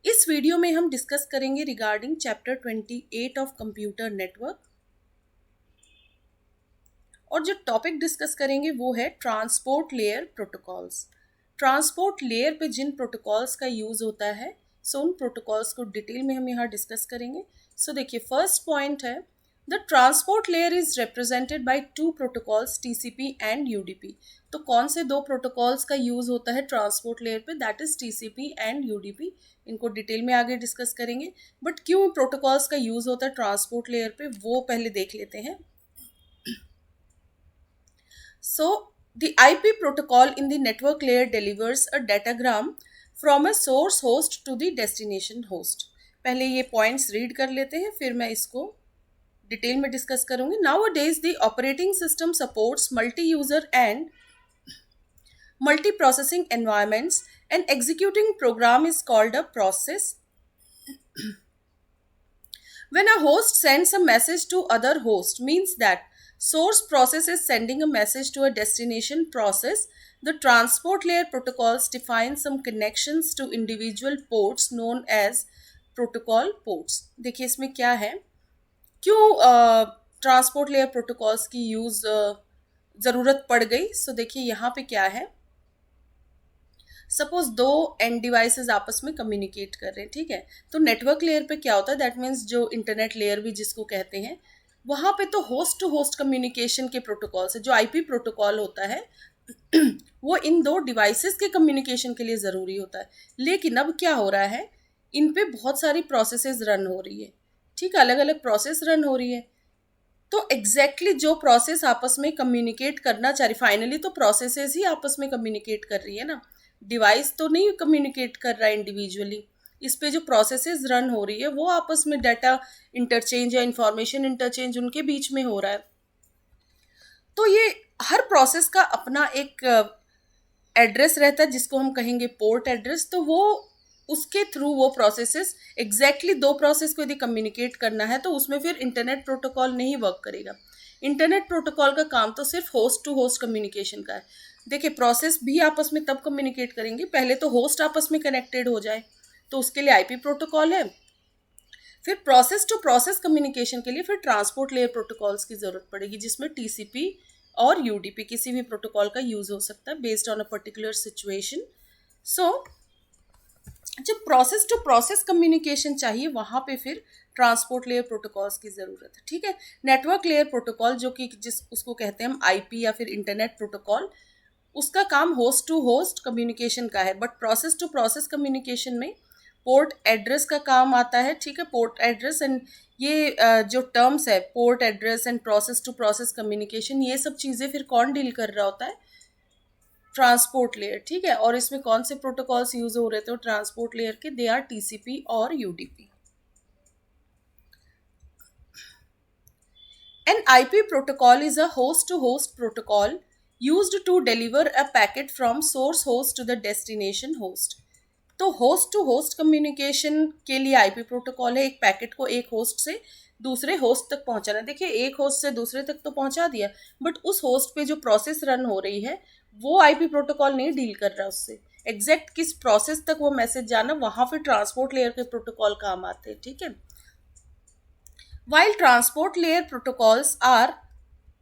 इस वीडियो में हम डिस्कस करेंगे regarding chapter 28 of computer network. और जो टॉपिक डिस्कस करेंगे वो है transport layer protocols. Transport layer पे जिन प्रोटोकॉल्स का यूज़ होता है, सो उन प्रोटोकॉल्स को डिटेल में हम यहाँ डिस्कस करेंगे। सो देखिए, फर्स्ट पॉइंट है the transport layer is represented by two protocols TCP and UDP. तो कौन से दो प्रोटोकॉल्स का यूज़ होता है ट्रांसपोर्ट लेयर पे? That is TCP and UDP. इनको डिटेल में आगे डिस्कस करेंगे, बट क्यों प्रोटोकॉल्स का यूज़ होता है ट्रांसपोर्ट लेयर पे वो पहले देख लेते हैं। So, the IP protocol in the network layer delivers a datagram from a source host to the destination host. पहले ये पॉइंट्स रीड कर लेते हैं, फिर मैं इसको डिटेल में डिस्कस करूंगी। Nowadays, the operating system supports multi-user and multi-processing environments. An executing program is called a process. When a host sends a message to other host, means that source process is sending a message to a destination process. The transport layer protocols define some connections to individual ports known as protocol ports. देखिए इसमें क्या है, क्यों transport layer protocols की use ज़रूरत पड़ गई। सो देखिए यहाँ पे क्या है, सपोज दो एंड डिवाइसेस आपस में कम्युनिकेट कर रहे हैं, ठीक है। तो नेटवर्क लेयर पे क्या होता है, दैट मीन्स जो इंटरनेट लेयर भी जिसको कहते हैं, वहाँ पे तो होस्ट टू होस्ट कम्युनिकेशन के प्रोटोकॉल से जो आईपी प्रोटोकॉल होता है वो इन दो डिवाइसेस के कम्युनिकेशन के लिए ज़रूरी होता है। लेकिन अब क्या हो रहा है, इन पे बहुत सारी प्रोसेसेस रन हो रही है, ठीक है, अलग अलग प्रोसेस रन हो रही है। तो एग्जैक्टली जो प्रोसेस आपस में कम्युनिकेट करना चाह रही, फाइनली तो प्रोसेसेस ही आपस में कम्युनिकेट कर रही है ना, डिवाइस तो नहीं कम्युनिकेट कर रहा है इंडिविजुअली। इस पे जो प्रोसेसेस रन हो रही है वो आपस में डाटा इंटरचेंज या इंफॉर्मेशन इंटरचेंज उनके बीच में हो रहा है। तो ये हर प्रोसेस का अपना एक एड्रेस रहता है जिसको हम कहेंगे पोर्ट एड्रेस। तो वो उसके थ्रू वो प्रोसेसेस एग्जैक्टली दो प्रोसेस को यदि कम्युनिकेट करना है तो उसमें फिर इंटरनेट प्रोटोकॉल नहीं वर्क करेगा। इंटरनेट प्रोटोकॉल का काम तो सिर्फ होस्ट टू होस्ट कम्युनिकेशन का है। देखिए, प्रोसेस भी आपस में तब कम्युनिकेट करेंगे पहले तो होस्ट आपस में कनेक्टेड हो जाए, तो उसके लिए आईपी प्रोटोकॉल है। फिर प्रोसेस टू प्रोसेस कम्युनिकेशन के लिए फिर ट्रांसपोर्ट लेयर प्रोटोकॉल्स की जरूरत पड़ेगी, जिसमें टीसीपी और यूडीपी किसी भी प्रोटोकॉल का यूज हो सकता है based on a particular situation. So जब प्रोसेस टू प्रोसेस कम्युनिकेशन चाहिए वहां पे फिर ट्रांसपोर्ट लेयर प्रोटोकॉल्स की ज़रूरत है, ठीक है। नेटवर्क लेयर प्रोटोकॉल जो कि जिस उसको कहते हैं हम आईपी या फिर इंटरनेट प्रोटोकॉल, उसका काम होस्ट टू होस्ट कम्युनिकेशन का है, but process to process communication में पोर्ट एड्रेस का काम आता है, ठीक है। पोर्ट एड्रेस एंड ये जो टर्म्स है port address and process to process communication, ये सब चीज़ें फिर कौन डील कर रहा होता है? ट्रांसपोर्ट लेयर, ठीक है। और इसमें कौन से प्रोटोकॉल्स यूज हो रहे थे ट्रांसपोर्ट लेयर के? दे आर टीसीपी और UDP. An IP protocol is a host-to-host protocol used to deliver a packet from source host to the destination host. तो होस्ट टू होस्ट कम्युनिकेशन के लिए IP protocol है, एक packet को एक host से दूसरे होस्ट तक पहुंचाना। देखिए, एक होस्ट से दूसरे तक तो पहुंचा दिया, बट उस होस्ट पे जो प्रोसेस रन हो रही है वो आईपी प्रोटोकॉल नहीं डील कर रहा उससे। एग्जैक्ट किस प्रोसेस तक वो मैसेज जाना, वहां फिर ट्रांसपोर्ट लेयर के प्रोटोकॉल काम आते हैं, ठीक है। While transport layer protocols are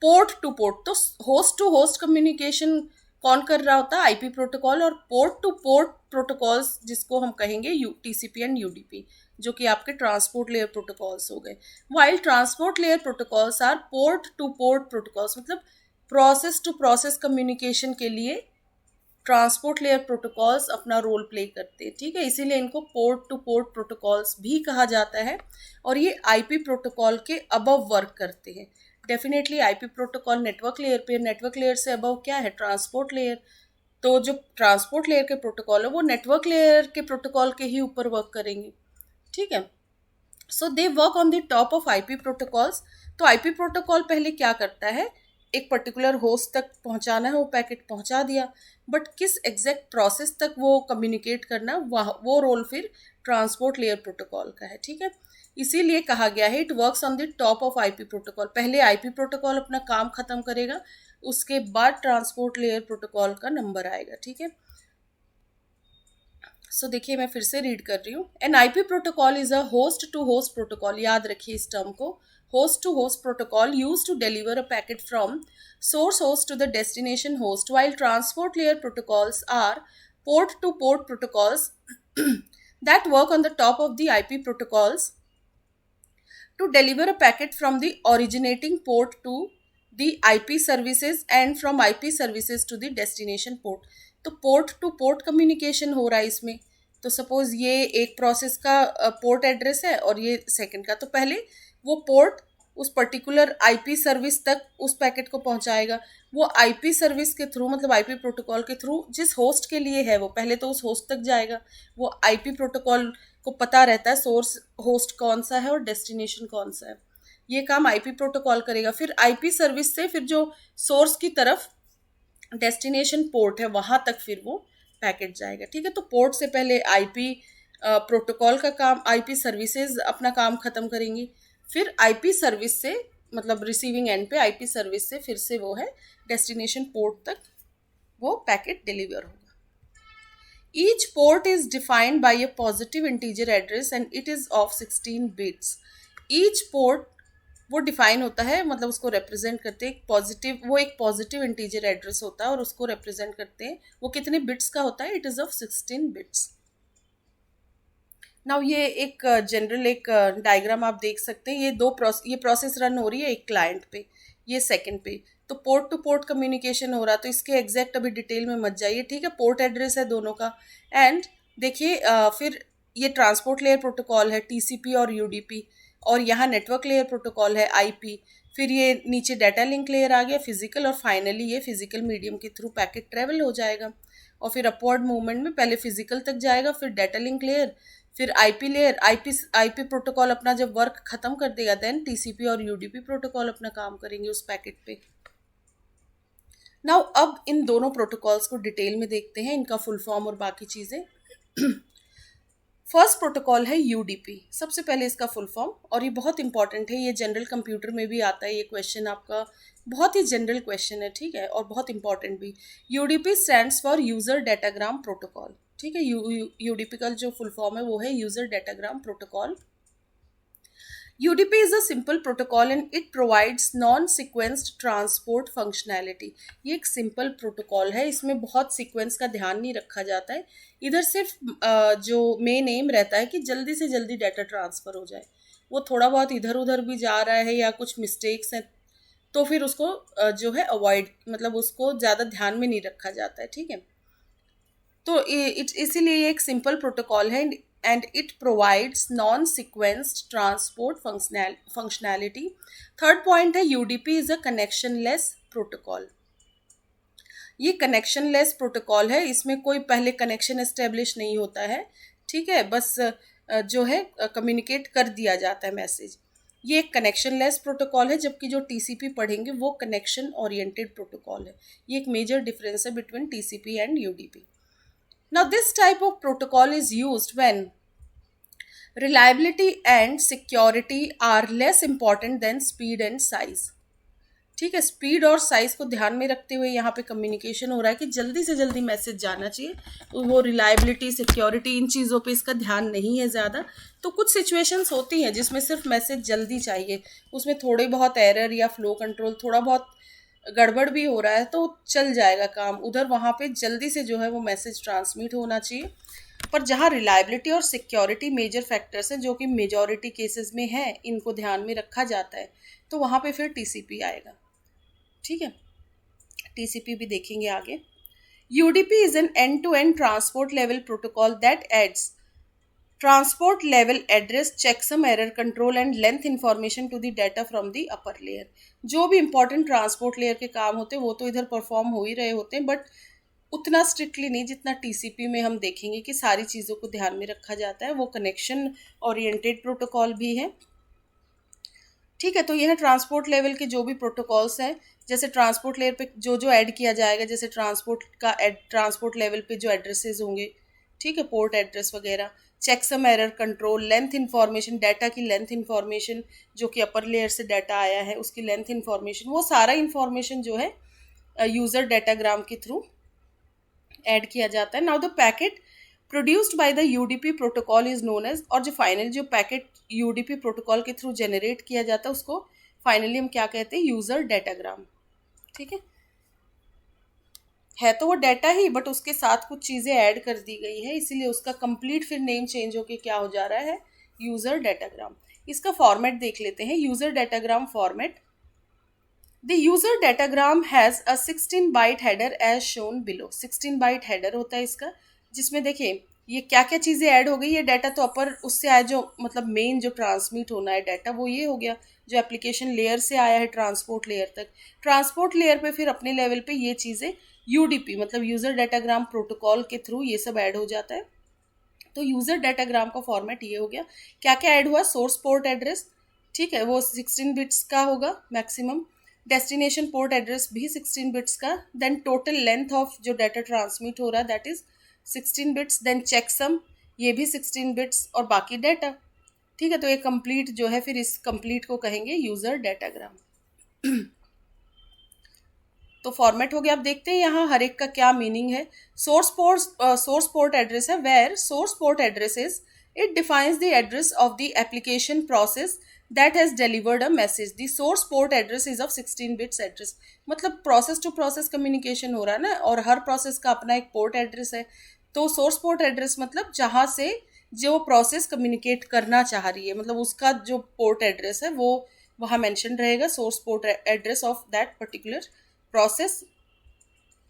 port to port, तो होस्ट टू होस्ट कम्युनिकेशन कौन कर रहा होता है? IP protocol. और पोर्ट टू पोर्ट प्रोटोकॉल्स जिसको हम कहेंगे टीसीपी एंड यूडीपी, जो कि आपके ट्रांसपोर्ट लेयर प्रोटोकॉल्स हो गए। While transport layer protocols are port to port protocols, मतलब प्रोसेस टू प्रोसेस कम्युनिकेशन के लिए ट्रांसपोर्ट लेयर प्रोटोकॉल्स अपना रोल प्ले करते हैं, ठीक है। इसीलिए इनको पोर्ट टू पोर्ट प्रोटोकॉल्स भी कहा जाता है और ये आईपी प्रोटोकॉल के अबव वर्क करते हैं। Definitely IP protocol network layer पे, नेटवर्क लेयर से अबव क्या है? Transport layer. तो जो ट्रांसपोर्ट लेयर के प्रोटोकॉल है वो नेटवर्क लेयर के प्रोटोकॉल के ही ऊपर वर्क करेंगे, ठीक है। So they work on the top of IP protocols. तो आईपी प्रोटोकॉल पहले क्या करता है, एक पर्टिकुलर होस्ट तक पहुंचाना है, वो पैकेट पहुंचा दिया, बट किस एग्जैक्ट प्रोसेस तक वो कम्युनिकेट करना, वो रोल फिर ट्रांसपोर्ट लेयर प्रोटोकॉल का है, ठीक है। इसीलिए कहा गया है it works on the top of IP protocol. पहले आईपी प्रोटोकॉल अपना काम खत्म करेगा, उसके बाद ट्रांसपोर्ट लेयर प्रोटोकॉल का नंबर आएगा, ठीक है। सो देखिए मैं फिर से रीड कर रही हूँ। An IP protocol is a host to host protocol, याद रखिए इस टर्म को। Host to host protocol use to deliver a packet from source host to the destination host, while transport layer protocols are port to port protocols that work on the top of the IP protocols to deliver a packet from the originating port to the IP services and from IP services to the destination port. तो port to port communication हो रहा है इसमें। तो suppose ये एक process का port address है और ये सेकंड का, तो पहले वो पोर्ट उस पर्टिकुलर आईपी सर्विस तक उस पैकेट को पहुंचाएगा। वो आईपी सर्विस के थ्रू, मतलब आईपी प्रोटोकॉल के थ्रू जिस होस्ट के लिए है वो पहले तो उस होस्ट तक जाएगा। वो आईपी प्रोटोकॉल को पता रहता है सोर्स होस्ट कौन सा है और डेस्टिनेशन कौन सा है। ये काम आईपी प्रोटोकॉल करेगा। फिर आईपी सर्विस से फिर जो सोर्स की तरफ डेस्टिनेशन पोर्ट है वहां तक फिर वो पैकेट जाएगा। ठीक है, तो पोर्ट से पहले आईपी प्रोटोकॉल का काम, आईपी सर्विसेज अपना काम खत्म करेंगी। फिर आईपी सर्विस से, मतलब रिसीविंग एंड पे आईपी सर्विस से फिर से वो है डेस्टिनेशन पोर्ट तक वो पैकेट डिलीवर होगा। Each port is defined by a positive integer address and it is of 16 bits. Each port वो डिफाइन होता है, मतलब उसको रिप्रेजेंट करते हैं पॉजिटिव, वो एक पॉजिटिव इंटीजर एड्रेस होता है और उसको रिप्रेजेंट करते हैं। वो कितने बिट्स का होता है? It is of 16 bits. Now ये एक जनरल एक डायग्राम आप देख सकते हैं। ये प्रोसेस रन हो रही है एक क्लाइंट पे, ये सेकंड पे। तो पोर्ट टू पोर्ट कम्युनिकेशन हो रहा, तो इसके एग्जैक्ट अभी डिटेल में मत जाइए। ठीक है, पोर्ट एड्रेस है दोनों का। एंड देखिए फिर ये ट्रांसपोर्ट लेयर प्रोटोकॉल है टीसीपी और यूडीपी, और यहाँ नेटवर्क लेयर प्रोटोकॉल है आईपी। फिर ये नीचे डाटा लिंक लेयर आ गया फिजिकल, और फाइनली ये फिजिकल मीडियम के थ्रू पैकेट ट्रेवल हो जाएगा। और फिर अपवर्ड मूवमेंट में पहले फिजिकल तक जाएगा, फिर डाटा लिंक लेयर, फिर आईपी लेयर। आईपी प्रोटोकॉल अपना जब वर्क खत्म कर देगा देन टीसीपी और यूडीपी प्रोटोकॉल अपना काम करेंगे उस पैकेट पे। नाउ अब इन दोनों प्रोटोकॉल्स को डिटेल में देखते हैं, इनका फुल फॉर्म और बाकी चीज़ें। फर्स्ट प्रोटोकॉल है यूडीपी। सबसे पहले इसका फुल फॉर्म, और ये बहुत इंपॉर्टेंट है, ये जनरल कंप्यूटर में भी आता है ये क्वेश्चन आपका, बहुत ही जनरल क्वेश्चन है। ठीक है, और बहुत इंपॉर्टेंट भी। UDP stands for user datagram protocol. ठीक है, यूडीपी का जो फुल फॉर्म है वो है user datagram protocol. UDP is a simple protocol and it provides non-sequenced transport functionality. ये एक सिंपल प्रोटोकॉल है, इसमें बहुत सीक्वेंस का ध्यान नहीं रखा जाता है। इधर सिर्फ जो मेन एम रहता है कि जल्दी से जल्दी डाटा ट्रांसफ़र हो जाए। वो थोड़ा बहुत इधर उधर भी जा रहा है या कुछ मिस्टेक्स हैं तो फिर उसको जो है अवॉइड, मतलब उसको ज़्यादा ध्यान में नहीं रखा जाता है। ठीक है, तो इसीलिए ये एक सिंपल प्रोटोकॉल है and it provides non-sequenced transport functionality. Third point है UDP is a connectionless protocol. ये connectionless protocol है, इसमें कोई पहले कनेक्शन एस्टेब्लिश नहीं होता है। ठीक है, बस जो है कम्युनिकेट कर दिया जाता है मैसेज। ये एक कनेक्शनलेस प्रोटोकॉल है, जबकि जो टीसीपी पढ़ेंगे वो कनेक्शन ओरिएंटेड प्रोटोकॉल है। ये एक मेजर डिफरेंस है between TCP and UDP. Now, this type of protocol is used when reliability and security are less important than speed and size. ठीक है, स्पीड और साइज को ध्यान में रखते हुए यहाँ पे कम्युनिकेशन हो रहा है कि जल्दी से जल्दी मैसेज जाना चाहिए। तो वो रिलायबिलिटी, सिक्योरिटी, इन चीज़ों पे इसका ध्यान नहीं है ज़्यादा। तो कुछ सिचुएशंस होती हैं जिसमें सिर्फ मैसेज जल्दी चाहिए, उसमें थोड़े बहुत एरर या फ्लो कंट्रोल, थोड़ा बहुत गड़बड़ भी हो रहा है तो चल जाएगा काम उधर, वहाँ पे जल्दी से जो है वो मैसेज ट्रांसमिट होना चाहिए। पर जहाँ रिलायबिलिटी और सिक्योरिटी मेजर फैक्टर्स हैं जो कि मेजॉरिटी केसेस में है, इनको ध्यान में रखा जाता है, तो वहाँ पे फिर टीसीपी आएगा। ठीक है, टीसीपी भी देखेंगे आगे। UDP is an end to end transport level protocol that adds transport level address, checksum, error control and length information to the data from the upper layer. जो भी important transport layer के काम होते हैं वो तो इधर परफॉर्म हो ही रहे होते हैं, बट उतना स्ट्रिक्टली नहीं जितना टीसीपी में हम देखेंगे कि सारी चीज़ों को ध्यान में रखा जाता है। वो कनेक्शन ओरिएंटेड प्रोटोकॉल भी है। ठीक है, तो यह ट्रांसपोर्ट लेवल के जो भी प्रोटोकॉल्स हैं, जैसे ट्रांसपोर्ट लेयर पे जो जो ऐड किया जाएगा, जैसे ट्रांसपोर्ट लेवल पे जो एड्रेसेस होंगे, ठीक है, पोर्ट एड्रेस वगैरह, checksum, error control, length information, data की लेंथ इन्फॉर्मेशन जो कि अपर लेयर से डाटा आया है उसकी लेंथ इन्फॉर्मेशन, वो सारा इन्फॉर्मेशन जो है यूज़र डाटाग्राम के थ्रू ऐड किया जाता है। Now the packet produced by the UDP protocol is known as, और जो फाइनल जो पैकेट यूडीपी प्रोटोकॉल के थ्रू जनरेट किया जाता है उसको फाइनली हम क्या कहते हैं, यूजर डाटाग्राम। ठीक है तो वो डाटा ही, बट उसके साथ कुछ चीज़ें ऐड कर दी गई है, इसीलिए उसका कंप्लीट फिर नेम चेंज होके क्या हो जा रहा है, यूजर डाटाग्राम। इसका फॉर्मेट देख लेते हैं, user datagram format. The user datagram has a 16 byte header as shown below. 16 byte header होता है इसका, जिसमें देखिए ये क्या क्या चीज़ें ऐड हो गई। ये डाटा तो अपर उससे आया, जो मतलब मेन जो ट्रांसमिट होना है डाटा वो ये हो गया, जो एप्लीकेशन लेयर से आया है ट्रांसपोर्ट लेयर तक। ट्रांसपोर्ट लेयर पे फिर अपने लेवल पे ये चीज़ें यूडीपी मतलब यूज़र डाटाग्राम प्रोटोकॉल के थ्रू ये सब ऐड हो जाता है। तो यूज़र डाटाग्राम का फॉर्मेट ये हो गया। क्या क्या ऐड हुआ, सोर्स पोर्ट एड्रेस, ठीक है वो 16 बिट्स का होगा मैक्सिमम। डेस्टिनेशन पोर्ट एड्रेस भी 16 बिट्स का। देन टोटल लेंथ ऑफ जो डाटा ट्रांसमिट हो रहा है that is 16 bits. Then checksum ये भी 16 बिट्स, और बाकी डाटा। ठीक है, तो ये कंप्लीट जो है, फिर इस कंप्लीट को कहेंगे यूज़र डाटाग्राम। तो फॉर्मेट हो गया। अब देखते हैं यहाँ हर एक का क्या मीनिंग है। सोर्स पोर्ट एड्रेस है, where source port address is, it defines the address of the application process that has delivered a message. The source port address is of 16 bits address. मतलब प्रोसेस टू प्रोसेस कम्युनिकेशन हो रहा है ना, और हर process का अपना एक port address है। तो सोर्स पोर्ट एड्रेस मतलब जहाँ से जो प्रोसेस कम्युनिकेट करना चाह रही है, मतलब उसका जो पोर्ट एड्रेस है वो वहाँ मेंशन रहेगा, source port address of that particular process.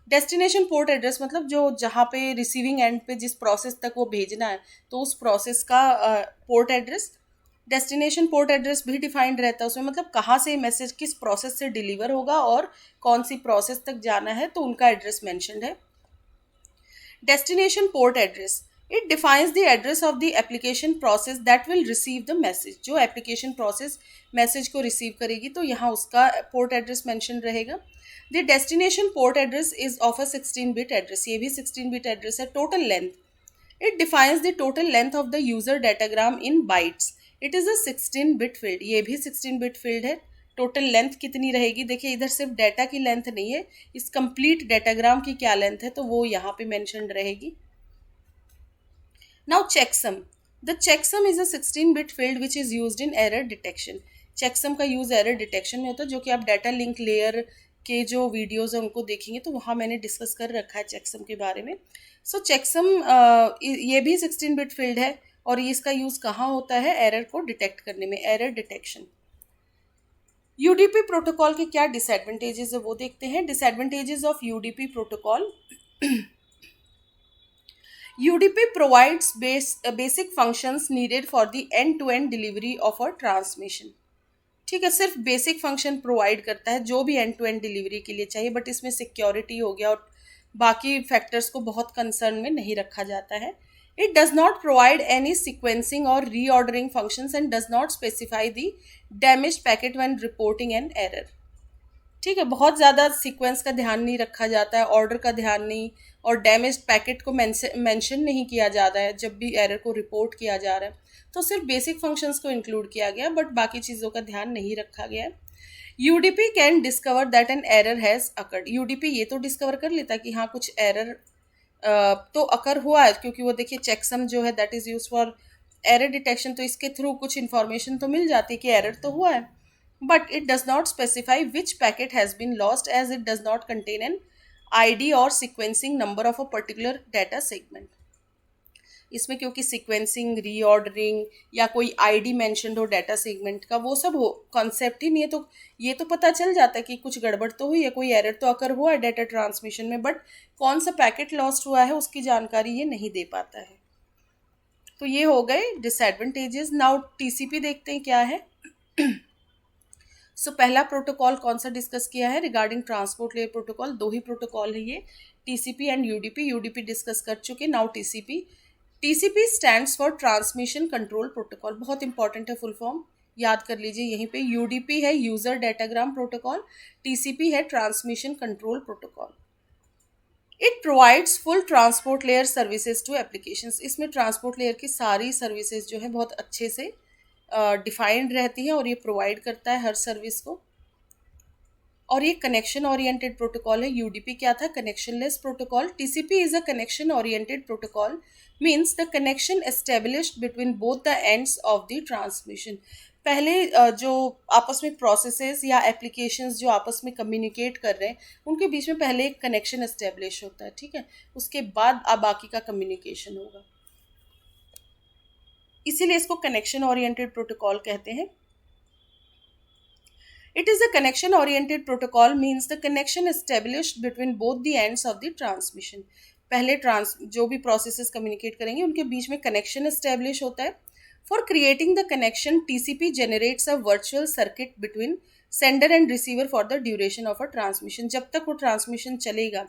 Destination port address मतलब जो जहाँ पे रिसीविंग एंड पे जिस प्रोसेस तक वो भेजना है, तो उस प्रोसेस का port address. Destination port address भी डिफाइंड रहता है उसमें, मतलब कहाँ से मैसेज किस प्रोसेस से डिलीवर होगा और कौन सी प्रोसेस तक जाना है, तो उनका एड्रेस मेंशन्ड है। Destination port address, it defines the address of the application process that will receive the message. जो एप्लीकेशन प्रोसेस मैसेज को रिसीव करेगी तो यहाँ उसका पोर्ट एड्रेस मेंशन रहेगा। The destination port address is of a 16 bit address, ये भी 16 bit address है। Total length, it defines the total length of the user datagram in bytes, it is a 16 bit field, ये भी 16 bit field है। Total length कितनी रहेगी, देखिए इधर सिर्फ डाटा की लेंथ नहीं है, इस कंप्लीट डाटाग्राम की क्या लेंथ है तो वो यहाँ पे मेंशन रहेगी। Now checksum, the checksum is a 16 bit field which is used in error detection. Checksum का यूज एरर डिटेक्शन में होता है, जो कि आप डाटा लिंक लेयर के जो वीडियोज़ हैं उनको देखेंगे तो वहाँ मैंने डिस्कस कर रखा है चेकसम के बारे में। सो चेकसम ये भी 16 बिट फील्ड है, और ये इसका यूज़ कहाँ होता है, एरर को डिटेक्ट करने में, एरर डिटेक्शन। यूडीपी प्रोटोकॉल के क्या डिसएडवांटेजेस है वो देखते हैं। Disadvantages of UDP protocol, UDP provides basic functions needed for the end-to-end delivery of a transmission। ठीक है, सिर्फ बेसिक फंक्शन प्रोवाइड करता है जो भी एंड टू एंड डिलीवरी के लिए चाहिए, बट इसमें सिक्योरिटी हो गया और बाकी फैक्टर्स को बहुत कंसर्न में नहीं रखा जाता है। It does not provide any sequencing और reordering functions and does not specify the damage packet when reporting an error. ठीक है, बहुत ज़्यादा सीक्वेंस का ध्यान नहीं रखा जाता है, ऑर्डर का ध्यान नहीं, और डैमेज पैकेट को मेंशन नहीं किया जाता है जब भी एरर को रिपोर्ट किया जा रहा है। तो सिर्फ बेसिक फंक्शंस को इंक्लूड किया गया, बट बाकी चीज़ों का ध्यान नहीं रखा गया है। UDP can discover that an error has occurred. UDP ये तो डिस्कवर कर लेता कि हाँ कुछ एरर तो अकर हुआ है, क्योंकि वो देखिए चेकसम जो है that is use for error detection, तो इसके थ्रू कुछ इन्फॉर्मेशन तो मिल जाती है कि एरर तो हुआ है, but it does not specify which packet has been lost, as it does not contain an ID or sequencing number of a particular data segment। इसमें क्योंकि सीक्वेंसिंग, रीऑर्डरिंग या कोई आईडी मेंशन्ड हो डाटा सेगमेंट का, वो सब हो concept ही नहीं है, तो ये तो पता चल जाता है कि कुछ गड़बड़ तो हुई है, कोई एरर तो अकर हुआ है डाटा ट्रांसमिशन में, बट कौन सा पैकेट लॉस्ट हुआ है उसकी जानकारी ये नहीं दे पाता है। तो ये हो गए डिसएडवांटेजेस। नाउ टीसीपी देखते हैं क्या है। सो पहला प्रोटोकॉल कौन सा डिस्कस किया है रिगार्डिंग ट्रांसपोर्ट लेयर प्रोटोकॉल, दो ही प्रोटोकॉल है ये, TCP and UDP. UDP discuss कर चुके, now TCP. TCP stands for transmission control protocol, बहुत इंपॉर्टेंट है फुल फॉर्म, याद कर लीजिए यहीं पे। यूडीपी है यूजर डाटाग्राम प्रोटोकॉल, टीसीपी है transmission control protocol. It provides full transport layer services to applications. इसमें ट्रांसपोर्ट लेयर की सारी सर्विसेज जो है बहुत अच्छे से डिफाइंड रहती हैं और ये प्रोवाइड करता है हर सर्विस को। और ये कनेक्शन ओरिएंटेड प्रोटोकॉल है। यूडीपी क्या था, connectionless protocol. TCP is a connection oriented protocol means the connection established between both the ends of the transmission. पहले जो आपस में प्रोसेसेस या एप्लीकेशंस जो आपस में कम्युनिकेट कर रहे हैं उनके बीच में पहले एक कनेक्शन एस्टेब्लिश होता है, ठीक है, उसके बाद बाकी का कम्युनिकेशन होगा, इसीलिए इसको कनेक्शन ओरिएंटेड प्रोटोकॉल कहते हैं। It is a connection oriented protocol means the connection established between both the ends of the transmission। पहले जो भी प्रोसेसेस कम्युनिकेट करेंगे उनके बीच में कनेक्शन एस्टेब्लिश होता है। For creating the connection TCP generates a virtual circuit between sender and receiver for the duration of a transmission. जब तक वो ट्रांसमिशन चलेगा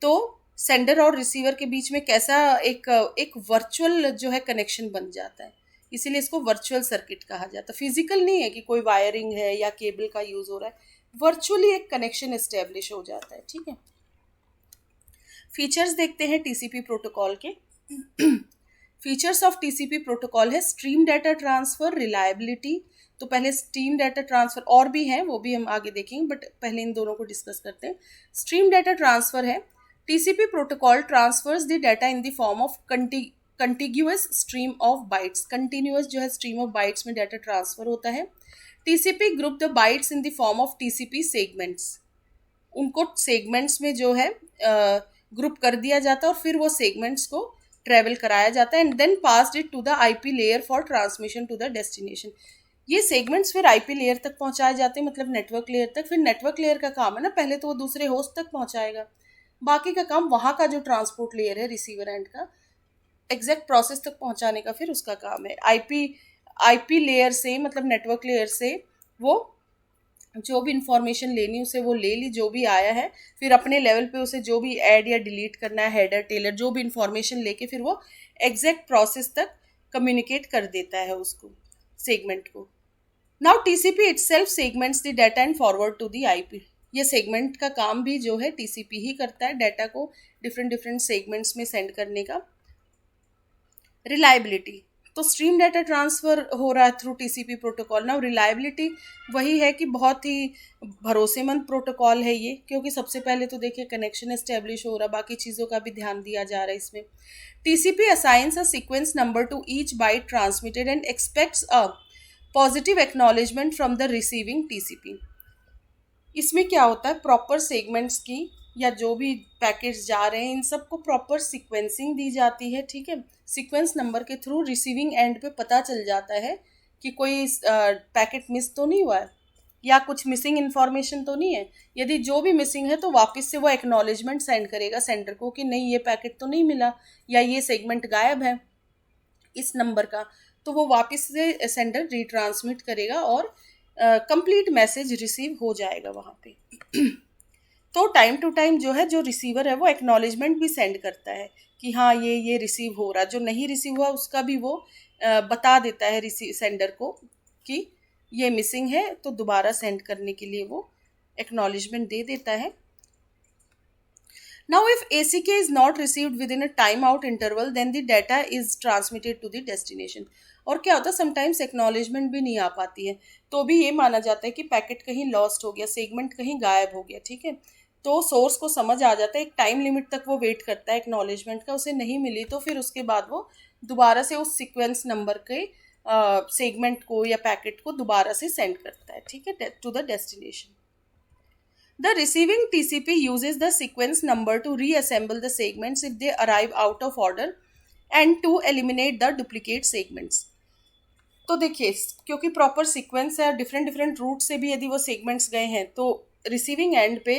तो सेंडर और रिसीवर के बीच में कैसा एक वर्चुअल जो है कनेक्शन बन जाता है, इसीलिए इसको वर्चुअल सर्किट कहा जाता है। फिजिकल नहीं है कि कोई वायरिंग है या केबल का यूज हो रहा है, वर्चुअली एक कनेक्शन एस्टेब्लिश हो जाता है, ठीक है। फीचर्स देखते हैं टीसीपी प्रोटोकॉल के। फीचर्स ऑफ टीसीपी प्रोटोकॉल है स्ट्रीम डाटा ट्रांसफर, रिलायबिलिटी। तो पहले स्ट्रीम डाटा ट्रांसफर और भी हैं, वो भी हम आगे देखेंगे, बट पहले इन दोनों को डिस्कस करते हैं। स्ट्रीम डाटा ट्रांसफर है TCP protocol transfers the data in the form of contiguous stream of bytes. Continuous जो है स्ट्रीम ऑफ बाइट्स में डाटा ट्रांसफर होता है। TCP group the bytes in the form of TCP segments. उनको segments में जो है ग्रुप कर दिया जाता है और फिर वो सेगमेंट्स को ट्रेवल कराया जाता है and then passed it to the IP layer for transmission to the destination. ये सेगमेंट्स फिर आईपी लेयर तक पहुंचाए जाते हैं, मतलब नेटवर्क लेयर तक। फिर नेटवर्क लेयर का काम है ना, पहले तो वो दूसरे होस्ट तक पहुंचाएगा, बाकी का काम वहाँ का जो ट्रांसपोर्ट लेयर है रिसीवर एंड का एग्जैक्ट प्रोसेस तक पहुंचाने का फिर उसका काम है। आईपी लेयर से मतलब नेटवर्क लेयर से वो जो भी इंफॉर्मेशन लेनी उसे वो ले ली, जो भी आया है, फिर अपने लेवल पे उसे जो भी ऐड या डिलीट करना है, हेडर टेलर जो भी इंफॉर्मेशन लेके फिर वो एग्जैक्ट प्रोसेस तक कम्युनिकेट कर देता है उसको, सेगमेंट को। Now TCP itself segments the data and forward to the IP. ये सेगमेंट का काम भी जो है टीसीपी ही करता है, डाटा को डिफरेंट सेगमेंट्स में सेंड करने का। रिलायबिलिटी, तो स्ट्रीम डाटा ट्रांसफर हो रहा है through TCP protocol. Now reliability वही है कि बहुत ही भरोसेमंद प्रोटोकॉल है ये, क्योंकि सबसे पहले तो देखिए कनेक्शन एस्टेब्लिश हो रहा है, बाकी चीज़ों का भी ध्यान दिया जा रहा है इसमें। TCP assigns a sequence number to each byte transmitted and expects a positive acknowledgement from the receiving TCP. इसमें क्या होता है, प्रॉपर सेगमेंट्स की या जो भी पैकेट्स जा रहे हैं इन सबको प्रॉपर सीक्वेंसिंग दी जाती है, ठीक है। सीक्वेंस नंबर के थ्रू रिसीविंग एंड पे पता चल जाता है कि कोई पैकेट मिस तो नहीं हुआ है या कुछ मिसिंग इन्फॉर्मेशन तो नहीं है। यदि जो भी मिसिंग है तो वापस से वो एक्नॉलेजमेंट सेंड करेगा सेंडर को कि नहीं ये पैकेट तो नहीं मिला या ये सेगमेंट गायब है इस नंबर का, तो वो वापस से सेंडर रिट्रांसमिट करेगा और कंप्लीट मैसेज रिसीव हो जाएगा वहाँ पे। तो टाइम टू टाइम जो है जो रिसीवर है वो एक्नॉलेजमेंट भी सेंड करता है कि हाँ ये रिसीव हो रहा। जो नहीं रिसीव हुआ उसका भी वो बता देता है सेंडर को कि ये मिसिंग है, तो दोबारा सेंड करने के लिए वो एक्नॉलेजमेंट दे देता है। Now if ACK is not received within a timeout interval then the data is transmitted to the destination। और क्या होता है समटाइम्स एक्नॉलेजमेंट भी नहीं आ पाती है तो भी ये माना जाता है कि पैकेट कहीं लॉस्ट हो गया, सेगमेंट कहीं गायब हो गया, ठीक है। तो सोर्स को समझ आ जाता है, एक टाइम लिमिट तक वो वेट करता है एक्नॉलेजमेंट का, उसे नहीं मिली तो फिर उसके बाद वो दोबारा से उस सीक्वेंस नंबर के सेगमेंट को या पैकेट को दोबारा से सेंड करता है, ठीक है, to the destination. The receiving TCP uses the sequence number to reassemble the segments if they arrive out of order and to eliminate the duplicate segments। तो देखिए क्योंकि प्रॉपर सीक्वेंस है, डिफरेंट रूट से भी यदि वो सेगमेंट्स गए हैं तो रिसीविंग एंड पे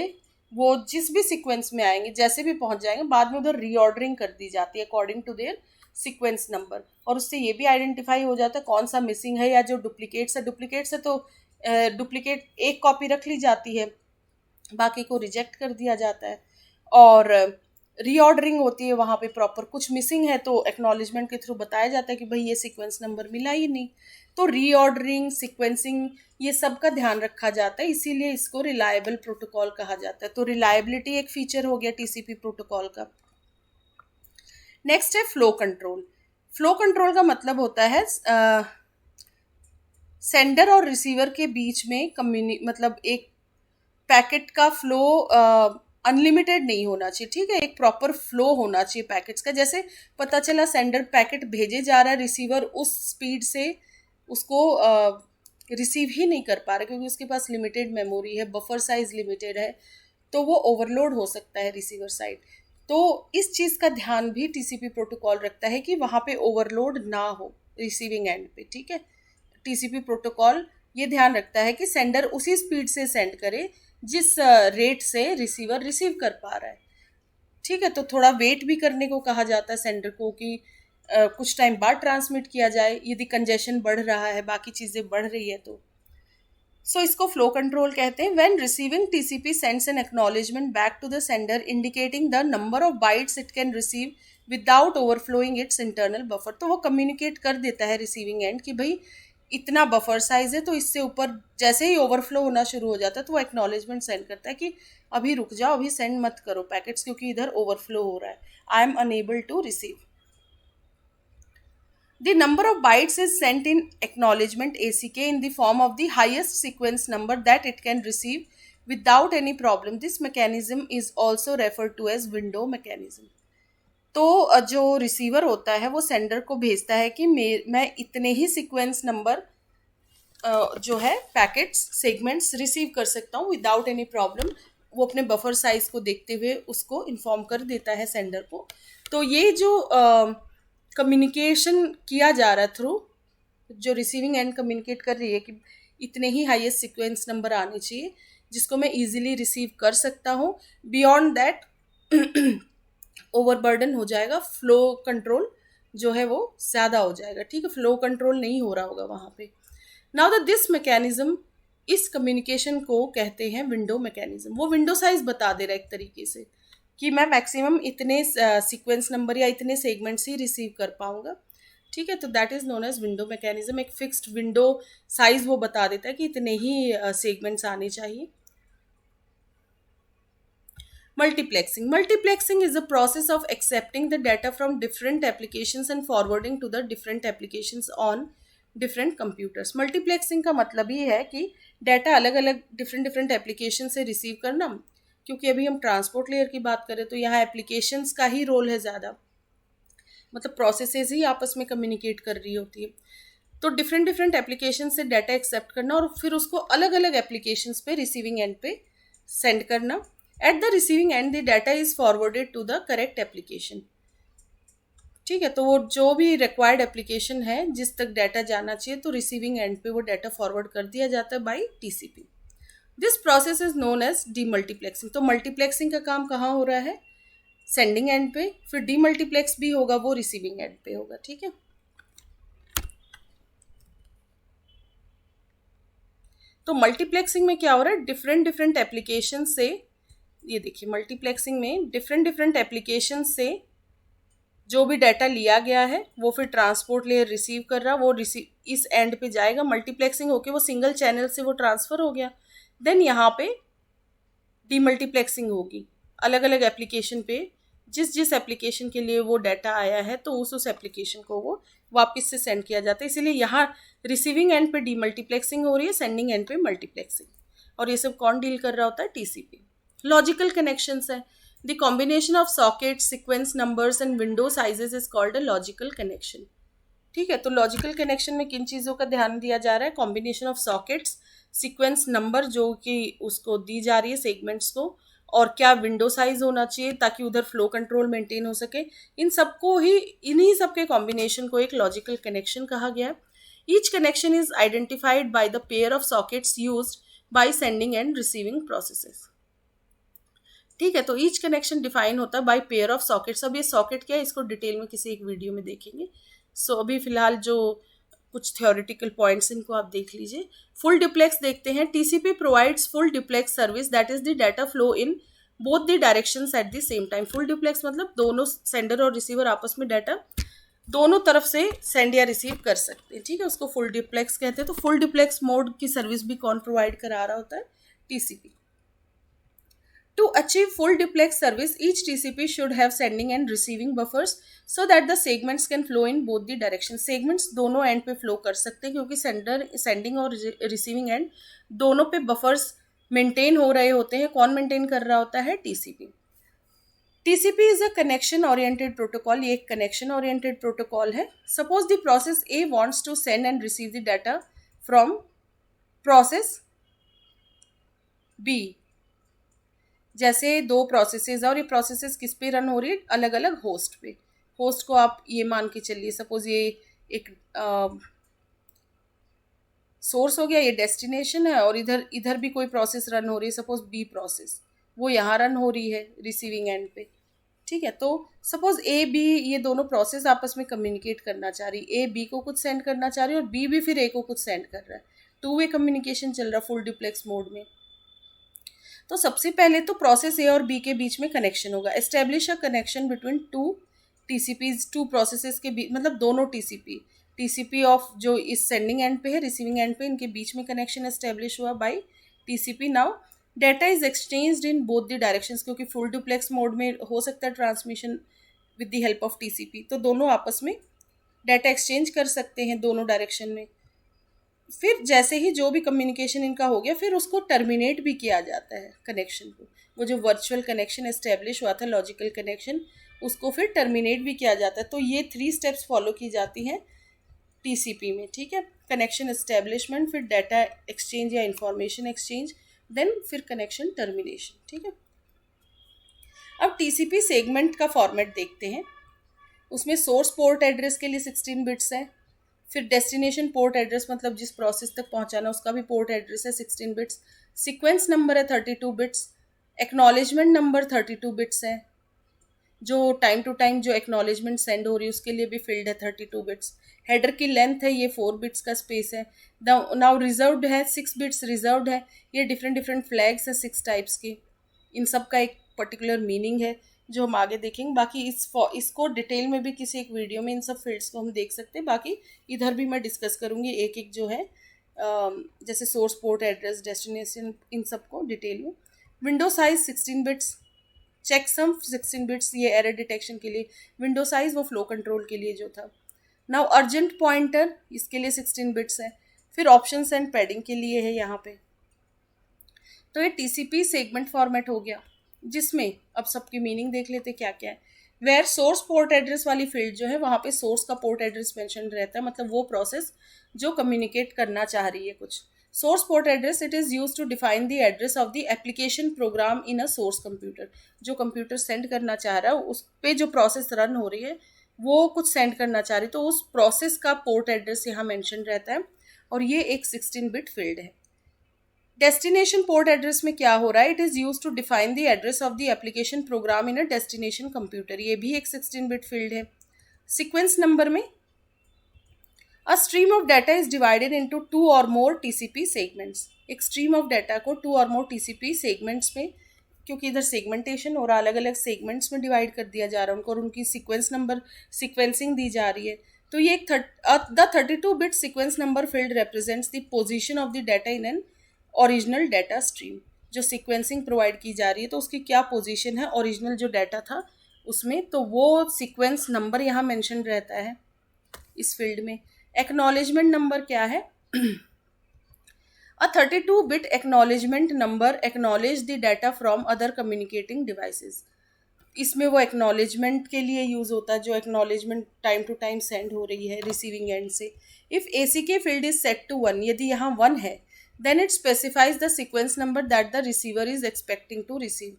वो जिस भी सीक्वेंस में आएंगे जैसे भी पहुंच जाएंगे बाद में उधर रीऑर्डरिंग कर दी जाती है according to their sequence number, और उससे ये भी आइडेंटिफाई हो जाता है कौन सा मिसिंग है या जो डुप्लीकेट्स है तो डुप्लीकेट एक कॉपी रख ली जाती है, बाकी को रिजेक्ट कर दिया जाता है। और रीऑर्डरिंग होती है वहाँ पे प्रॉपर, कुछ मिसिंग है तो एक्नॉलेजमेंट के थ्रू बताया जाता है कि भाई ये सीक्वेंस नंबर मिला ही नहीं, तो रीऑर्डरिंग सीक्वेंसिंग ये सब का ध्यान रखा जाता है, इसीलिए इसको रिलायबल प्रोटोकॉल कहा जाता है। तो रिलायबिलिटी एक फीचर हो गया टीसीपी प्रोटोकॉल का। नेक्स्ट है फ्लो कंट्रोल। फ्लो कंट्रोल का मतलब होता है सेंडर और रिसीवर के बीच में मतलब एक पैकेट का फ्लो अनलिमिटेड नहीं होना चाहिए, ठीक है, एक प्रॉपर फ्लो होना चाहिए पैकेट्स का। जैसे पता चला सेंडर पैकेट भेजे जा रहा है, रिसीवर उस स्पीड से उसको रिसीव ही नहीं कर पा रहा क्योंकि उसके पास लिमिटेड मेमोरी है, बफर साइज लिमिटेड है, तो वो ओवरलोड हो सकता है रिसीवर साइड। तो इस चीज़ का ध्यान भी टीसीपी प्रोटोकॉल रखता है कि वहाँ पे ओवरलोड ना हो रिसीविंग एंड पे, ठीक है। टीसीपी प्रोटोकॉल ये ध्यान रखता है कि सेंडर उसी स्पीड से सेंड करे जिस रेट से रिसीवर रिसीव कर पा रहा है, ठीक है। तो थोड़ा वेट भी करने को कहा जाता है सेंडर को कि कुछ टाइम बाद ट्रांसमिट किया जाए यदि कंजेशन बढ़ रहा है, बाकी चीज़ें बढ़ रही है तो। सो इसको फ्लो कंट्रोल कहते हैं। When receiving TCP sends an acknowledgement back to the sender indicating the number of bytes it can receive without overflowing its internal buffer, तो वो कम्युनिकेट कर देता है रिसीविंग एंड कि भाई इतना बफर साइज है, तो इससे ऊपर जैसे ही ओवरफ्लो होना शुरू हो जाता है तो वो एक्नॉलेजमेंट सेंड करता है कि अभी रुक जाओ, अभी सेंड मत करो पैकेट्स क्योंकि इधर ओवरफ्लो हो रहा है, I am unable to receive. The number of bytes is sent in acknowledgement ACK in the form of the highest sequence number that it can receive without any problem. This mechanism is also referred to as window mechanism. तो जो receiver होता है वो sender को भेजता है कि मैं इतने ही सीक्वेंस नंबर जो है पैकेट्स सेगमेंट्स रिसीव कर सकता हूँ विदाउट एनी प्रॉब्लम। वो अपने बफर साइज को देखते हुए उसको इन्फॉर्म कर देता है सेंडर को। तो ये जो कम्युनिकेशन किया जा रहा है थ्रू जो रिसीविंग एंड कम्युनिकेट कर रही है कि इतने ही हाईएस्ट सीक्वेंस नंबर आने चाहिए जिसको मैं इजीली रिसीव कर सकता हूँ, बियॉन्ड दैट ओवरबर्डन हो जाएगा, फ्लो कंट्रोल जो है वो ज़्यादा हो जाएगा, ठीक है, फ्लो कंट्रोल नहीं हो रहा होगा वहाँ पे। नाउ द दिस मैकेनिज्म, इस कम्युनिकेशन को कहते हैं विंडो मैकेनिज्म। वो विंडो साइज बता दे रहा है एक तरीके से कि मैं मैक्सिमम इतने सीक्वेंस नंबर या इतने सेगमेंट्स ही रिसीव कर पाऊंगा, ठीक है। तो that is known as window mechanism. एक फिक्स्ड विंडो साइज वो बता देता है कि इतने ही सेगमेंट्स आने चाहिए। Multiplexing is the process of accepting the data from different applications and forwarding to the different applications on different computers. Multiplexing का मतलब ये है कि डाटा अलग अलग डिफरेंट एप्लीकेशन से रिसीव करना, क्योंकि अभी हम ट्रांसपोर्ट लेयर की बात करें तो यहाँ एप्लीकेशंस का ही रोल है ज़्यादा, मतलब प्रोसेसेस ही आपस में कम्युनिकेट कर रही होती है। तो डिफरेंट एप्लीकेशन से डाटा एक्सेप्ट करना और फिर उसको अलग अलग एप्लीकेशंस पे रिसीविंग एंड पे सेंड करना। At the receiving end the data is forwarded to the correct application, ठीक है। तो वो जो भी रिक्वायर्ड एप्लीकेशन है जिस तक डाटा जाना चाहिए तो रिसीविंग एंड पे वो डाटा फॉरवर्ड कर दिया जाता है by TCP. This process is known as demultiplexing. तो मल्टीप्लेक्सिंग का काम कहाँ हो रहा है? सेंडिंग एंड पे, फिर डीमल्टीप्लेक्स भी होगा वो रिसीविंग एंड पे होगा, ठीक है। तो मल्टीप्लेक्सिंग में क्या हो रहा है? डिफरेंट एप्लीकेशन से, ये देखिए मल्टीप्लेक्सिंग में डिफरेंट एप्लीकेशन से जो भी डाटा लिया गया है वो फिर ट्रांसपोर्ट लेयर रिसीव कर रहा, वो रिसीव इस एंड पे जाएगा, मल्टीप्लेक्सिंग होके वो सिंगल चैनल से वो ट्रांसफ़र हो गया। देन यहाँ पे डीमल्टीप्लेक्सिंग होगी, अलग अलग एप्लीकेशन पे जिस एप्लीकेशन के लिए वो डाटा आया है तो उस एप्लीकेशन को वो वापस से सेंड किया जाता है। इसीलिए यहाँ रिसीविंग एंड पे डीमल्टीप्लेक्सिंग हो रही है, सेंडिंग एंड पे मल्टीप्लेक्सिंग। और ये सब कौन डील कर रहा होता है? टीसीपी। लॉजिकल कनेक्शंस है। The combination of socket, sequence numbers and window sizes is called a logical connection, ठीक है। तो लॉजिकल कनेक्शन में किन चीज़ों का ध्यान दिया जा रहा है? Combination of sockets, sequence number जो कि उसको दी जा रही है सेगमेंट्स को, और क्या विंडो साइज होना चाहिए ताकि उधर फ्लो कंट्रोल मेंटेन हो सके। इन सबको ही, इन्हीं सबके कॉम्बिनेशन को एक लॉजिकल कनेक्शन कहा गया है। Each connection is identified by the pair of sockets used by sending end receiving processes, ठीक है। तो ईच कनेक्शन डिफाइन होता है बाय पेयर ऑफ सॉकेट्स। अब ये सॉकेट क्या है इसको डिटेल में किसी एक वीडियो में देखेंगे। सो अभी फिलहाल जो कुछ थ्योरेटिकल पॉइंट्स इनको आप देख लीजिए। फुल डुप्लेक्स देखते हैं। TCP provides full duplex service, that is the data flow in both the directions at the same time. Full duplex मतलब दोनों सेंडर और रिसीवर आपस में डाटा दोनों तरफ से सेंड या रिसीव कर सकते हैं, ठीक है, उसको फुल डुप्लेक्स कहते हैं। तो फुल डुप्लेक्स मोड की सर्विस भी कौन प्रोवाइड करा रहा होता है? TCP. To achieve full duplex service, each TCP should have sending and receiving buffers so that the segments can flow in both the directions. Segments दोनों end पे flow कर सकते हैं क्योंकि सेंडिंग और रिसीविंग एंड दोनों पे बफर्स मेंटेन हो रहे होते हैं। कौन मेंटेन कर रहा होता है? TCP. TCP is a connection oriented protocol. ये एक कनेक्शन ओरिएंटेड प्रोटोकॉल है। Suppose the process A wants to send and receive the data from process B. जैसे दो प्रोसेसेस है और ये प्रोसेसेस किस पे रन हो रही है? अलग अलग होस्ट पे। होस्ट को आप ये मान के चलिए, सपोज ये एक सोर्स हो गया, ये डेस्टिनेशन है, और इधर इधर भी कोई प्रोसेस रन हो रही है, सपोज बी प्रोसेस, वो यहाँ रन हो रही है रिसीविंग एंड पे। ठीक है, तो सपोज ए बी ये दोनों प्रोसेस आपस में कम्युनिकेट करना चाह रही, ए बी को कुछ सेंड करना चाह रही है और बी भी फिर ए को कुछ सेंड कर रहा है। टू वे कम्युनिकेशन चल रहा, फुल डुप्लेक्स मोड में। तो सबसे पहले तो प्रोसेस ए और बी के बीच में कनेक्शन होगा। Establish a connection between two TCPs, two processes के बीच, मतलब दोनों टीसीपी, टीसीपी ऑफ जो इस सेंडिंग एंड पे है, रिसीविंग एंड पे, इनके बीच में कनेक्शन एस्टेब्लिश हुआ by TCP. Now data is exchanged in both the directions, क्योंकि फुल डुप्लेक्स मोड में हो सकता है transmission with the help of TCP, तो दोनों आपस में डाटा एक्सचेंज कर सकते हैं दोनों डायरेक्शन में। फिर जैसे ही जो भी कम्युनिकेशन इनका हो गया, फिर उसको टर्मिनेट भी किया जाता है कनेक्शन को। वो जो वर्चुअल कनेक्शन एस्टेब्लिश हुआ था, लॉजिकल कनेक्शन, उसको फिर टर्मिनेट भी किया जाता है। तो ये 3 स्टेप्स फॉलो की जाती हैं टीसीपी में। ठीक है, कनेक्शन एस्टेब्लिशमेंट, फिर डाटा एक्सचेंज या इंफॉर्मेशन एक्सचेंज, देन फिर कनेक्शन टर्मिनेशन। ठीक है, अब टीसीपी सेगमेंट का फॉर्मेट देखते हैं। उसमें सोर्स पोर्ट एड्रेस के लिए 16 बिट्स है। फिर डेस्टिनेशन पोर्ट एड्रेस, मतलब जिस प्रोसेस तक पहुंचाना उसका भी पोर्ट एड्रेस है, 16 बिट्स। सीक्वेंस नंबर है 32 बिट्स। एक्नॉलेजमेंट नंबर 32 बिट्स है। जो टाइम टू टाइम जो एक्नॉलेजमेंट सेंड हो रही है उसके लिए भी फील्ड है 32 बिट्स। हेडर की लेंथ है ये 4 बिट्स का स्पेस है। नाउ रिजर्व्ड है 6 बिट्स रिजर्व्ड है। ये डिफरेंट डिफरेंट फ्लैग्स है 6 टाइप्स के। इन सब का एक पर्टिकुलर मीनिंग है जो हम आगे देखेंगे। बाकी इसको डिटेल में भी किसी एक वीडियो में इन सब फील्ड्स को हम देख सकते हैं। बाकी इधर भी मैं डिस्कस करूँगी एक एक जो है, जैसे सोर्स पोर्ट एड्रेस, डेस्टिनेशन, इन सब को डिटेल में। Window size 16 bits. चेक सम 16 बिट्स, ये एरर डिटेक्शन के लिए। विंडो साइज वो फ्लो कंट्रोल के लिए जो था। नाउ अर्जेंट पॉइंटर, इसके लिए 16 बिट्स है। फिर ऑप्शंस एंड पैडिंग के लिए है यहाँ पे। तो ये टीसीपी सेगमेंट फॉर्मेट हो गया, जिसमें अब सबकी मीनिंग देख लेते क्या क्या है। वेयर सोर्स पोर्ट एड्रेस वाली फील्ड जो है, वहाँ पे सोर्स का पोर्ट एड्रेस मेंशन रहता है, मतलब वो प्रोसेस जो कम्युनिकेट करना चाह रही है कुछ। Source port address, it is use to define the address of the application program in a source computer. जो कंप्यूटर सेंड करना चाह रहा है, उस पर जो प्रोसेस रन हो रही है वो कुछ सेंड करना चाह रही है, तो उस प्रोसेस का पोर्ट एड्रेस यहाँ मेंशन रहता है, और ये एक 16 बिट फील्ड है। डेस्टिनेशन पोर्ट एड्रेस में क्या हो रहा है? It is use to define the address of the application program in a destination computer. ये भी एक 16 बिट फील्ड है। सीक्वेंस नंबर में a stream of data is divided into 2 or more TCP segments. एक स्ट्रीम ऑफ डाटा को 2 or more TCP segments में, क्योंकि इधर सेगमेंटेशन और अलग अलग सेगमेंट्स में डिवाइड कर दिया जा रहा है उनको, और उनकी सीक्वेंस नंबर सीक्वेंसिंग दी जा रही है। तो ये एक the 32 bit sequence number field represents the position of the data in an original data stream. जो सीक्वेंसिंग प्रोवाइड की जा रही है तो उसकी क्या पोजीशन है ओरिजिनल जो डाटा था उसमें, तो वो सीक्वेंस नंबर यहाँ मेंशन रहता है इस फील्ड में। एक्नॉलेजमेंट नंबर क्या है? A 32-bit acknowledgement number acknowledge the data from other communicating devices. इसमें वो एक्नॉलेजमेंट के लिए यूज़ होता है, जो acknowledgement time to time send हो रही है रिसीविंग एंड से। If ACK field is set to 1, यदि यहाँ 1 है, then it specifies the sequence number that the receiver is expecting to receive.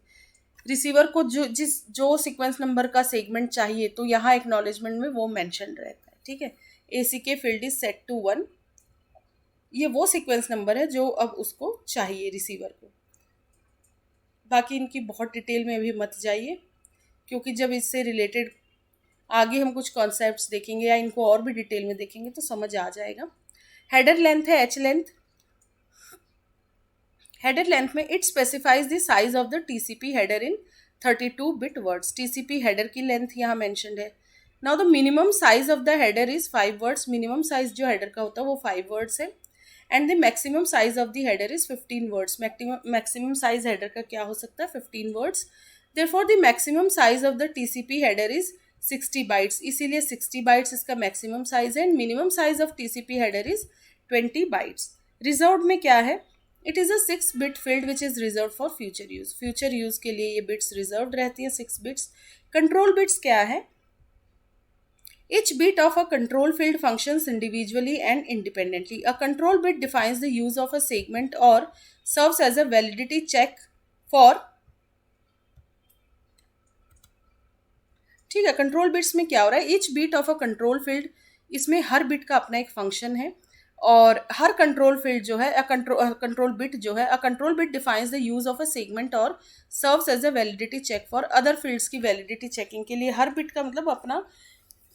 Receiver को जो सीक्वेंस नंबर का सेगमेंट चाहिए, तो यहाँ एक्नॉलेजमेंट में वो मेंशन रहता है। ठीक है, ACK field is set to 1, ये वो सीक्वेंस नंबर है जो अब उसको चाहिए रिसीवर को। बाकी इनकी बहुत डिटेल में अभी मत जाइए, क्योंकि जब इससे रिलेटेड आगे हम कुछ कॉन्सेप्ट्स देखेंगे या इनको और भी डिटेल में देखेंगे तो समझ आ जाएगा। हेडर लेंथ है H लेंथ। हेडर लेंथ में it specifies the size of the TCP header in 32 bit words. TCP header की लेंथ यहाँ मेंशनड है। Now the minimum size of the header is 5 words. Minimum size जो header का होता है वो 5 words है। And the maximum size of the header is 15 words. Maximum size header का क्या हो सकता है? 15 words. Therefore the maximum size of the TCP header is 60 bytes. इसीलिए 60 बाइट्स इसका मैक्सिमम साइज है। And minimum size of TCP header is 20 bytes. Reserved में क्या है? It is a 6 bit field which is reserve for future use, future use के लिए ये bits reserve रहती हैं 6 बिट्स। कंट्रोल बिट्स क्या है? Each bit of a control field functions individually and independently. A control bit defines the use of a segment or serves as a validity check for, ठीक है। Control bits में क्या हो रहा है? Each bit of a control field, इसमें हर bit का अपना एक फंक्शन है और हर कंट्रोल फील्ड जो है कंट्रोल बिट जो है, a control bit defines the use of a segment और serves as a validity check for other fields की वैलिडिटी चेकिंग के लिए। हर बिट का मतलब अपना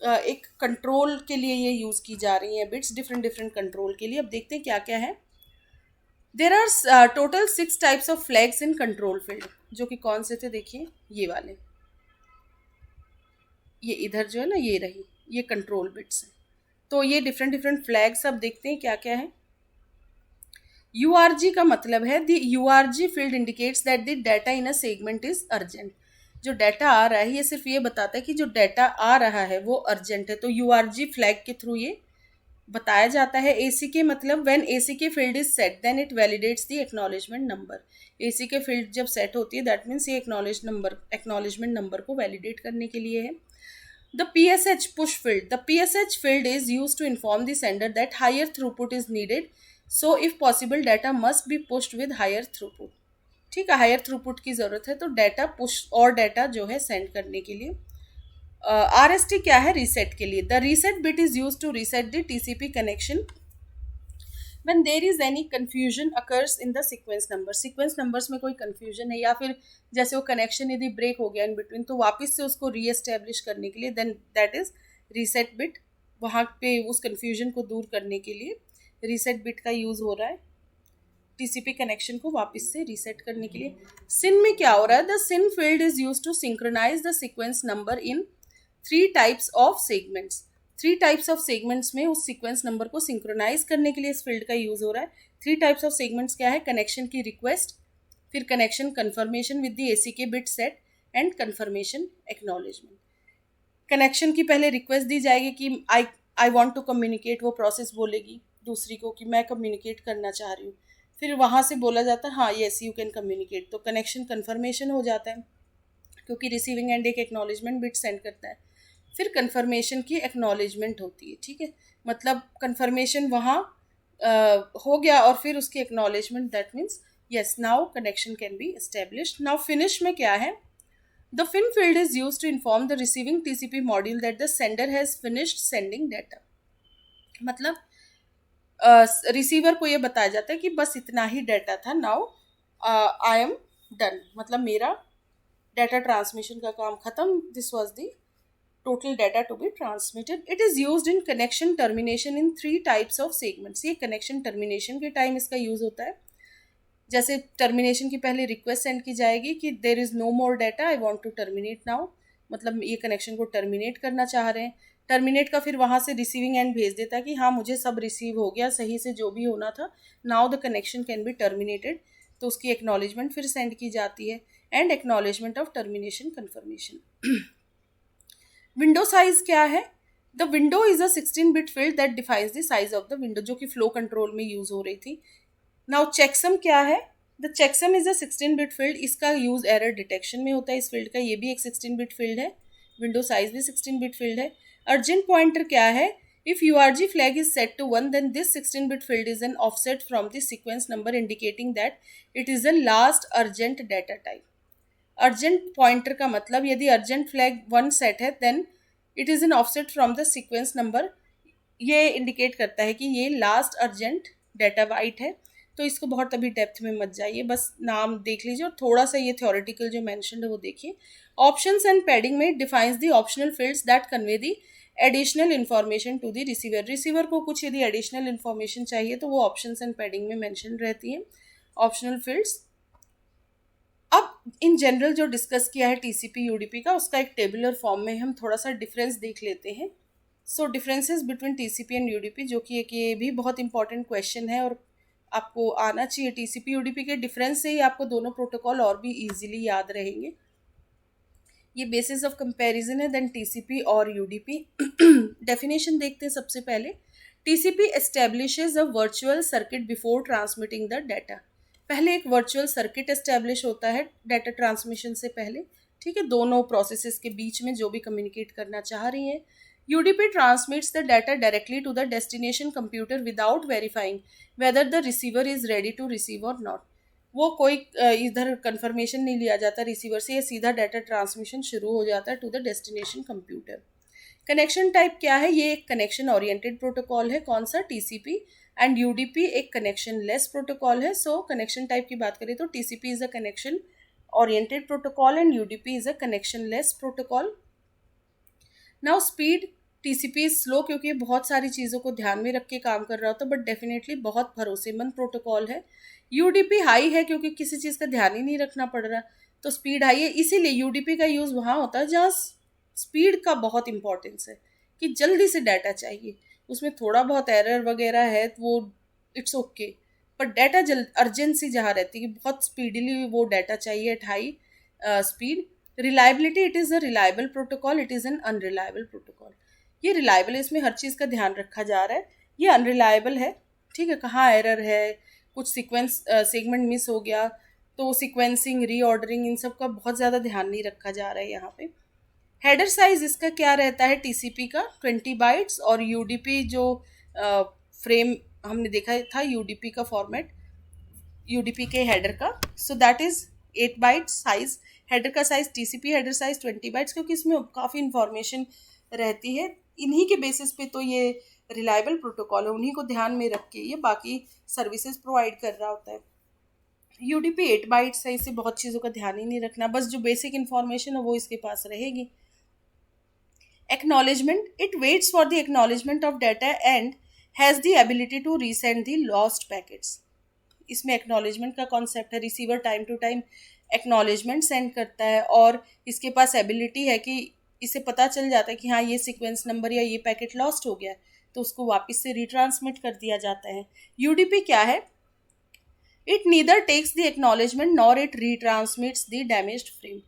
एक कंट्रोल के लिए ये यूज की जा रही है बिट्स, डिफरेंट डिफरेंट कंट्रोल के लिए। अब देखते हैं क्या क्या है। There are total 6 types of flags in control field, जो कि कौन से थे? देखिए ये वाले, ये इधर जो है ना, ये रही, ये कंट्रोल बिट्स हैं। तो ये डिफरेंट डिफरेंट फ्लैग्स अब देखते हैं क्या क्या है। यूआरजी का मतलब है the URG field indicates that the data in a segment is urgent. जो डाटा आ रहा है ये सिर्फ ये बताता है कि जो डाटा आ रहा है वो अर्जेंट है, तो यूआरजी फ्लैग के थ्रू ये बताया जाता है। एसी के मतलब when AC K field is set then it validates the acknowledgement number. AC K field जब सेट होती है दैट मीन्स ये एक्नॉलेजमेंट नंबर को वैलिडेट करने के लिए है। The PSH push field. The PSH field is used to inform the sender that higher throughput is needed. So if possible, data must be pushed with higher throughput. ठीक है, higher throughput की ज़रूरत है तो डाटा पुश और data जो है send करने के लिए। RST क्या है? रीसेट के लिए। The reset bit is use to reset the TCP connection when there is any confusion occurs in the sequence number। Sequence numbers में कोई confusion है या फिर जैसे वो कनेक्शन यदि ब्रेक हो गया इन बिटवीन, तो वापस से उसको रीएस्टेब्लिश करने के लिए then that is reset bit. वहाँ पे उस कन्फ्यूजन को दूर करने के लिए रीसेट बिट का यूज़ हो रहा है टीसीपी कनेक्शन को वापस से रीसेट करने के लिए। सिन में क्या हो रहा है? The SYN field is use to synchronise the sequence number in 3 types of segments. 3 types of segments में उस सीक्वेंस नंबर को सिंक्रोनाइज करने के लिए इस फील्ड का यूज हो रहा है। 3 टाइप्स ऑफ सेगमेंट्स क्या है? कनेक्शन की रिक्वेस्ट, फिर connection confirmation with the AC K bit set and confirmation acknowledgement. Connection की पहले रिक्वेस्ट दी जाएगी कि आई वॉन्ट टू कम्युनिकेट, वो प्रोसेस बोलेगी दूसरी को कि मैं कम्युनिकेट करना चाह रही हूँ। फिर वहाँ से बोला जाता है हाँ येस यू कैन कम्युनिकेट, तो कनेक्शन कन्फर्मेशन हो जाता है क्योंकि रिसीविंग एंड एक एक्नॉलेजमेंट बिट सेंड करता है। फिर कन्फर्मेशन की एक्नॉलेजमेंट होती है, ठीक है, मतलब कन्फर्मेशन वहाँ हो गया और फिर उसकी acknowledgement, that means yes now connection can be established। now finish में क्या है? the fin field is used to inform the receiving TCP module that the sender has finished sending data। मतलब रिसीवर को ये बताया जाता है कि बस इतना ही डाटा था, नाउ आई एम डन, मतलब मेरा डाटा ट्रांसमिशन का काम खत्म, this was the total data to be transmitted. It is used in connection termination in 3 types of segments. ये कनेक्शन टर्मिनेशन के टाइम इसका यूज़ होता है। जैसे टर्मिनेशन की पहले रिक्वेस्ट सेंड की जाएगी कि there is no more data, I want to terminate now, मतलब ये कनेक्शन को टर्मिनेट करना चाह रहे हैं। टर्मिनेट का फिर वहाँ से रिसीविंग एंड भेज देता है कि हाँ मुझे सब रिसीव हो गया सही से, जो भी होना था, now the connection can be terminated, तो उसकी एक्नॉलेजमेंट फिर सेंड की जाती है and acknowledgement of termination confirmation. Window size क्या है? The window is a 16 bit field that defines the size of the window, जो कि फ्लो कंट्रोल में यूज हो रही थी। नाउ चेकसम क्या है? The checksum is a 16 bit field, इसका यूज एरर डिटेक्शन में होता है इस फील्ड का, ये भी एक 16 बिट फील्ड है। विंडो साइज भी 16 बिट फील्ड है। अर्जेंट पॉइंटर क्या है? If URG flag is set to 1 then this 16 bit field is an offset from the sequence number indicating that it is the last urgent data type। Urgent pointer का मतलब यदि urgent flag 1 set है then it is an offset from the sequence number, ये indicate करता है कि ये last urgent data bite है। तो इसको बहुत अभी डेप्थ में मत जाइए, बस नाम देख लीजिए और थोड़ा सा ये थ्योरेटिकल जो मैंशन है वो देखिए। ऑप्शंस एंड पैडिंग में defines the optional fields that convey the additional information to the receiver. Receiver को कुछ यदि एडिशनल इन्फॉर्मेशन चाहिए तो वो ऑप्शंस एंड पैडिंग में मेंशन रहती हैं ऑप्शनल फील्ड्स। अब इन जनरल जो डिस्कस किया है टीसीपी यूडीपी का, उसका एक टेबुलर फॉर्म में हम थोड़ा सा डिफरेंस देख लेते हैं। So differences between TCP and UDP, जो कि एक ये भी बहुत इंपॉर्टेंट क्वेश्चन है और आपको आना चाहिए। टीसीपी यूडीपी के डिफरेंस से ही आपको दोनों प्रोटोकॉल और भी इजीली याद रहेंगे। ये बेसिस ऑफ कंपैरिजन है देन टीसीपी और यूडीपी। डेफिनेशन देखते हैं सबसे पहले। TCP establishes a virtual circuit before transmitting the data. पहले एक वर्चुअल सर्किट एस्टेब्लिश होता है डाटा ट्रांसमिशन से पहले, ठीक है, दोनों प्रोसेसेस के बीच में जो भी कम्युनिकेट करना चाह रही हैं। UDP transmits the data directly to the destination computer without verifying whether the receiver is ready to receive or not. वो कोई इधर कंफर्मेशन नहीं लिया जाता रिसीवर से, ये सीधा डाटा ट्रांसमिशन शुरू हो जाता है to the destination computer. Connection type क्या है? ये एक कनेक्शन ओरिएंटेड प्रोटोकॉल है। कौन सा? टीसीपी। एंड यूडीपी एक कनेक्शन लेस प्रोटोकॉल है। सो कनेक्शन टाइप की बात करें तो TCP is a connection oriented protocol and UDP is a connection less protocol. Now speed, TCP is slow क्योंकि ये बहुत सारी चीज़ों को ध्यान में रख के काम कर रहा होता है, बट डेफिनेटली बहुत भरोसेमंद प्रोटोकॉल है। यूडीपी हाई है क्योंकि किसी चीज़ का ध्यान ही नहीं रखना पड़ रहा, तो स्पीड हाई है। इसीलिए यूडीपी का यूज़ वहाँ होता है जहाँ स्पीड का बहुत इंपॉर्टेंस है, कि जल्दी से डाटा चाहिए। उसमें थोड़ा बहुत एरर वगैरह है तो वो इट्स ओके, पर डाटा जल्द अर्जेंसी जहाँ रहती है कि बहुत स्पीडली वो डाटा चाहिए at high speed. Reliability, it is a reliable protocol, it is N unreliable protocol. ये रिलायबल है, इसमें हर चीज़ का ध्यान रखा जा रहा है। ये अनरिलायबल है, ठीक है, कहाँ एरर है, कुछ सीक्वेंस सेगमेंट मिस हो गया तो सीक्वेंसिंग रीऑर्डरिंग इन सब का बहुत ज़्यादा ध्यान नहीं रखा जा रहा है यहाँ पे। हेडर साइज इसका क्या रहता है टीसीपी का? 20 बाइट्स। और यूडीपी जो फ्रेम हमने देखा था यूडीपी का फॉर्मेट, यूडीपी के हेडर का, so that is 8 bytes size. Header का size, TCP header size 20 bytes, क्योंकि इसमें काफ़ी इंफॉर्मेशन रहती है। इन्हीं के बेसिस पे तो ये रिलायबल प्रोटोकॉल है, उन्हीं को ध्यान में रख के ये बाकी सर्विसेज प्रोवाइड कर रहा होता है। यूडीपी 8 बाइट्स है, इससे बहुत चीज़ों का ध्यान ही नहीं रखना, बस जो बेसिक इन्फॉर्मेशन है वो इसके पास रहेगी। Acknowledgement, it waits for the acknowledgement of data and has the ability to resend the lost packets. इसमें एक्नॉलेजमेंट का कॉन्सेप्ट है, receiver time to time acknowledgement send करता है और इसके पास एबिलिटी है कि इसे पता चल जाता है कि हाँ ये सीक्वेंस नंबर या ये पैकेट लॉस्ट हो गया, तो उसको वापस से रिट्रांसमिट कर दिया जाता है। यूडीपी क्या है? It neither takes the acknowledgement nor it retransmits the damaged frame.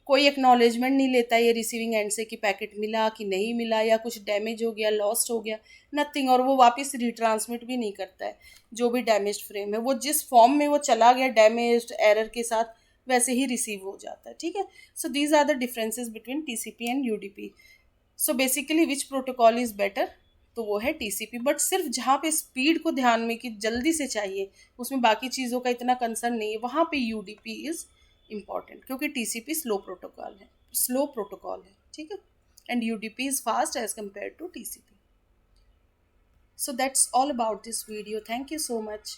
कोई एक्नॉलेजमेंट नहीं लेता ये रिसीविंग एंड से कि पैकेट मिला कि नहीं मिला या कुछ डैमेज हो गया, लॉस्ट हो गया, नथिंग। और वो वापस रिट्रांसमिट भी नहीं करता है जो भी डैमेज फ्रेम है, वो जिस फॉर्म में वो चला गया डैमेज्ड एरर के साथ वैसे ही रिसीव हो जाता है, ठीक है। So these are the differences between TCP and UDP. So basically which protocol is better? तो वो है टीसीपी, बट सिर्फ जहाँ पे स्पीड को ध्यान में कि जल्दी से चाहिए, उसमें बाकी चीज़ों का इतना कंसर्न नहीं है, वहाँ पे यूडीपी इज़ इम्पॉर्टेंट, क्योंकि टीसीपी स्लो प्रोटोकॉल है, ठीक है, and UDP is fast as compare to TCP. So that's all about this video. Thank you so much.